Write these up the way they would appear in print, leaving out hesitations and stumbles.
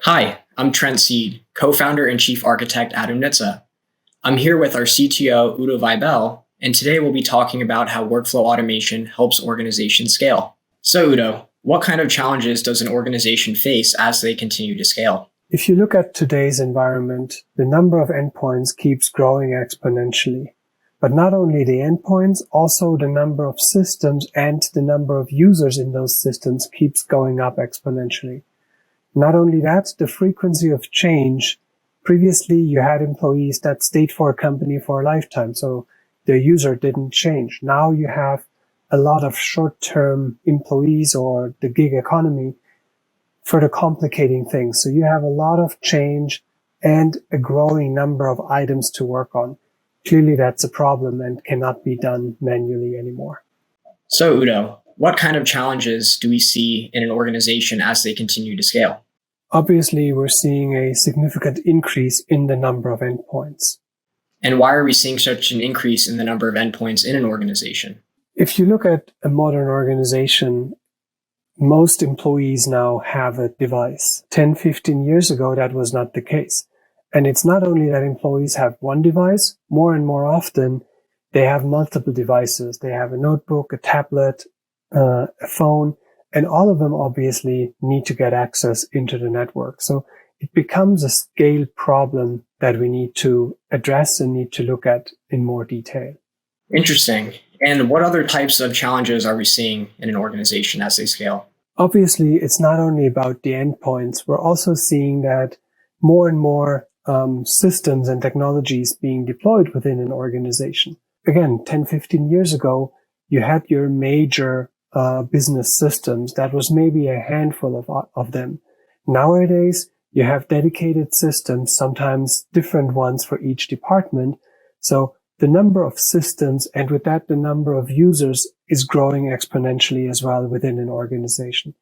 Hi, I'm Trent Seed, co-founder and chief architect at Oomnitza. I'm here with our CTO, Udo Weibel, and today we'll be talking about how workflow automation helps organizations scale. So Udo, what kind of challenges does an organization face as they continue to scale? If you look at today's environment, the number of endpoints keeps growing exponentially. But not only the endpoints, also the number of systems and the number of users in those systems keeps going up exponentially. Not only that, the frequency of change. Previously, you had employees that stayed for a company for a lifetime, so the user didn't change. Now you have a lot of short-term employees or the gig economy further complicating things. So you have a lot of change and a growing number of items to work on. Clearly, that's a problem and cannot be done manually anymore. So Udo, what kind of challenges do we see in an organization as they continue to scale? Obviously, we're seeing a significant increase in the number of endpoints. And why are we seeing such an increase in the number of endpoints in an organization? If you look at a modern organization, most employees now have a device. 10, 15 years ago, that was not the case. And it's not only that employees have one device, more and more often, they have multiple devices. They have a notebook, a tablet, a phone, and all of them obviously need to get access into the network. So it becomes a scale problem that we need to address and need to look at in more detail. Interesting. And what other types of challenges are we seeing in an organization as they scale? Obviously, it's not only about the endpoints. We're also seeing that more and more systems and technologies being deployed within an organization. Again, 10, 15 years ago, you had your major business systems. That was maybe a handful of them. Nowadays, you have dedicated systems, sometimes different ones for each department. So the number of systems and with that, the number of users is growing exponentially as well within an organization.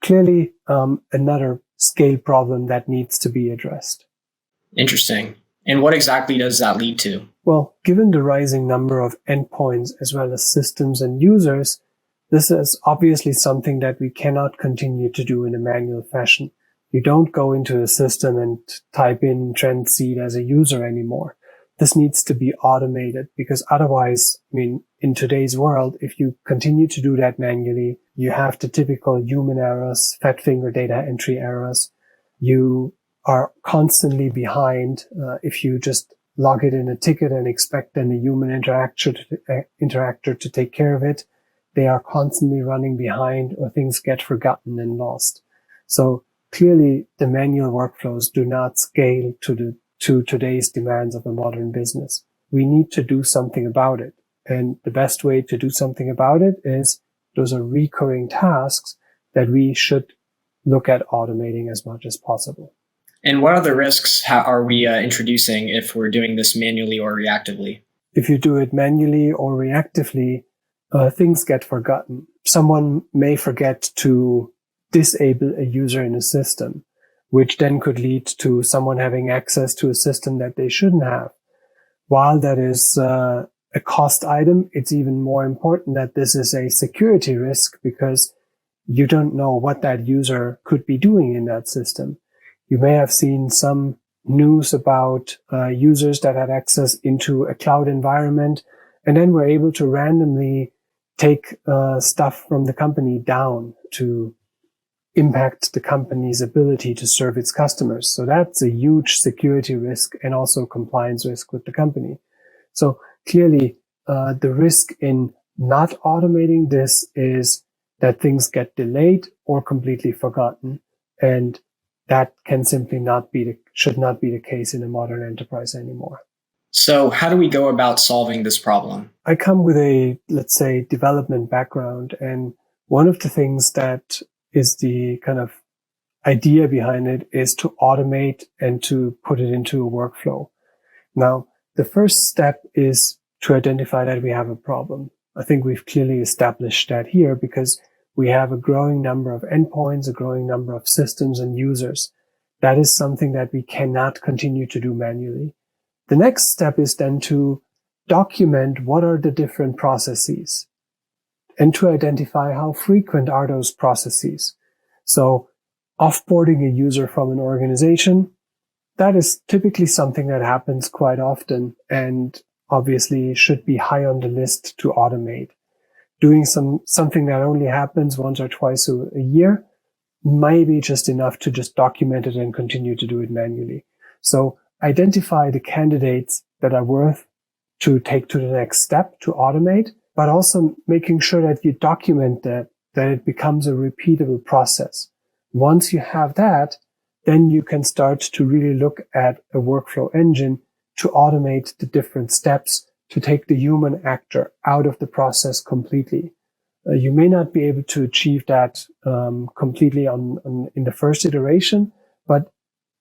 Clearly, another scale problem that needs to be addressed. Interesting. And what exactly does that lead to? Well, given the rising number of endpoints as well as systems and users, this is obviously something that we cannot continue to do in a manual fashion. You don't go into a system and type in Trent Seed as a user anymore. This needs to be automated because otherwise, in today's world, if you continue to do that manually, you have the typical human errors, fat finger data entry errors. You are constantly behind. If you just log it in a ticket and expect then a human interactor to take care of it, they are constantly running behind or things get forgotten and lost. So clearly the manual workflows do not scale to today's demands of a modern business. We need to do something about it. And the best way to do something about it is those are recurring tasks that we should look at automating as much as possible. And what other risks are we introducing if we're doing this manually or reactively? If you do it manually or reactively, things get forgotten. Someone may forget to disable a user in a system, which then could lead to someone having access to a system that they shouldn't have. While that is a cost item, it's even more important that this is a security risk because you don't know what that user could be doing in that system. You may have seen some news about users that had access into a cloud environment and then were able to randomly take stuff from the company down to impact the company's ability to serve its customers. So that's a huge security risk and also compliance risk with the company. So clearly, the risk in not automating this is that things get delayed or completely forgotten. And that can simply should not be the case in a modern enterprise anymore. So how do we go about solving this problem? I come with a, let's say, development background. And one of the things that is the kind of idea behind it is to automate and to put it into a workflow. Now, the first step is to identify that we have a problem. I think we've clearly established that here because we have a growing number of endpoints, a growing number of systems and users. That is something that we cannot continue to do manually. The next step is then to document what are the different processes and to identify how frequent are those processes. So offboarding a user from an organization, that is typically something that happens quite often and obviously should be high on the list to automate. Doing something that only happens once or twice a year might be just enough to just document it and continue to do it manually. So identify the candidates that are worth to take to the next step to automate, but also making sure that you document that it becomes a repeatable process. Once you have that, then you can start to really look at a workflow engine to automate the different steps, to take the human actor out of the process completely. You may not be able to achieve that completely in the first iteration, but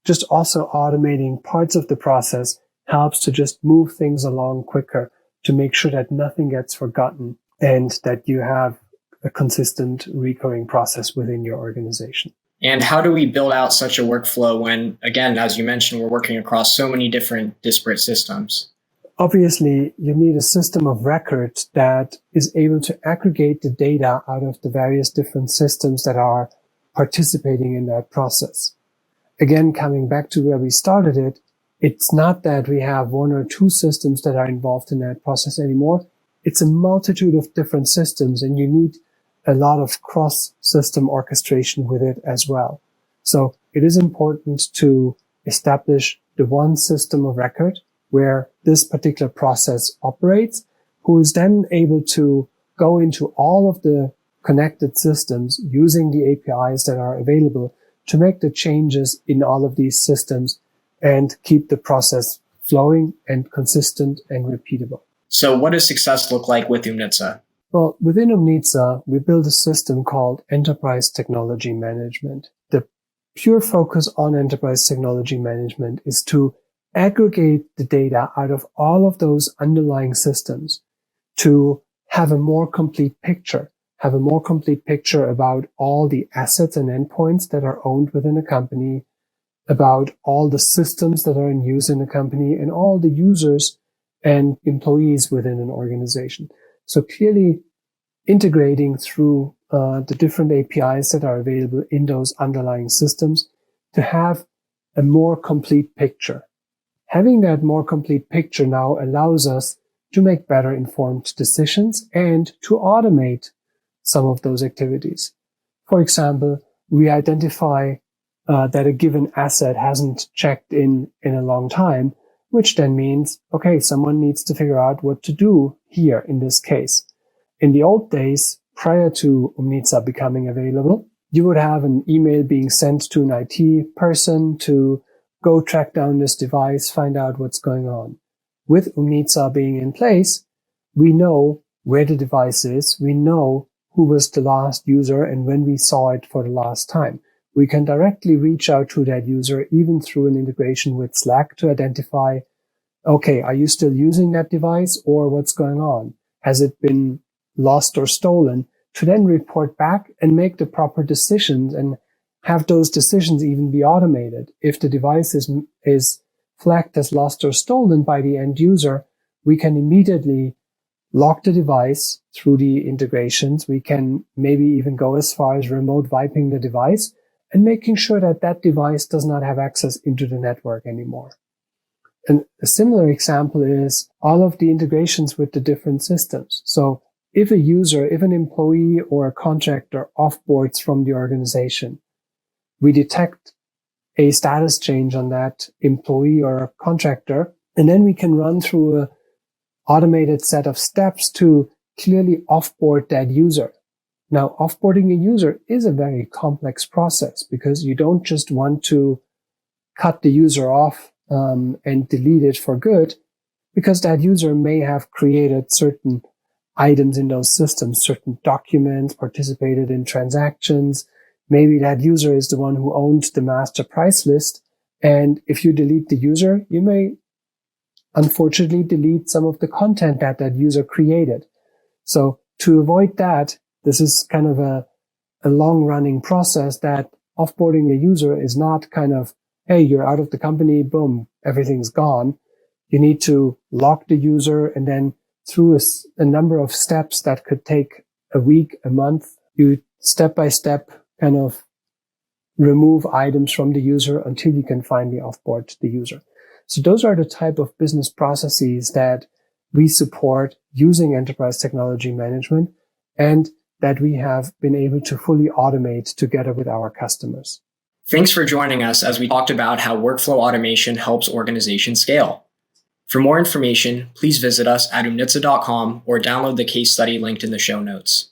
just also automating parts of the process helps to just move things along quicker, to make sure that nothing gets forgotten and that you have a consistent recurring process within your organization. And how do we build out such a workflow when, again, as you mentioned, we're working across so many different disparate systems? Obviously, you need a system of record that is able to aggregate the data out of the various different systems that are participating in that process. Again, coming back to where we started it, it's not that we have one or two systems that are involved in that process anymore. It's a multitude of different systems, and you need a lot of cross-system orchestration with it as well. So it is important to establish the one system of record where this particular process operates, who is then able to go into all of the connected systems using the APIs that are available to make the changes in all of these systems and keep the process flowing and consistent and repeatable. So what does success look like with Oomnitza? Well, within Oomnitza, we built a system called Enterprise Technology Management. The pure focus on enterprise technology management is to aggregate the data out of all of those underlying systems to have a more complete picture, about all the assets and endpoints that are owned within a company, about all the systems that are in use in a company, and all the users and employees within an organization. So clearly integrating through the different APIs that are available in those underlying systems to have a more complete picture. Having that more complete picture now allows us to make better informed decisions and to automate some of those activities. For example, we identify that a given asset hasn't checked in a long time, which then means, okay, someone needs to figure out what to do here in this case. In the old days, prior to Oomnitza becoming available, you would have an email being sent to an IT person to go track down this device, find out what's going on. With Oomnitza being in place, we know where the device is, we know who was the last user and when we saw it for the last time. We can directly reach out to that user, even through an integration with Slack, to identify, okay, are you still using that device, or what's going on? Has it been lost or stolen? To then report back and make the proper decisions and have those decisions even be automated. If the device is flagged as lost or stolen by the end user, we can immediately lock the device through the integrations. We can maybe even go as far as remote wiping the device and making sure that that device does not have access into the network anymore. And a similar example is all of the integrations with the different systems. So if a user, if an employee or a contractor offboards from the organization, we detect a status change on that employee or contractor, and then we can run through an automated set of steps to clearly offboard that user. Now, offboarding a user is a very complex process because you don't just want to cut the user off and delete it for good, because that user may have created certain items in those systems, certain documents, participated in transactions. Maybe that user is the one who owned the master price list. And if you delete the user, you may unfortunately delete some of the content that that user created. So to avoid that, this is kind of a long running process that offboarding a user is not kind of, hey, you're out of the company, boom, everything's gone. You need to lock the user, and then through a number of steps that could take a week, a month, you step by step kind of remove items from the user until you can finally offboard the user. So those are the type of business processes that we support using enterprise technology management and that we have been able to fully automate together with our customers. Thanks for joining us as we talked about how workflow automation helps organizations scale. For more information, please visit us at oomnitza.com or download the case study linked in the show notes.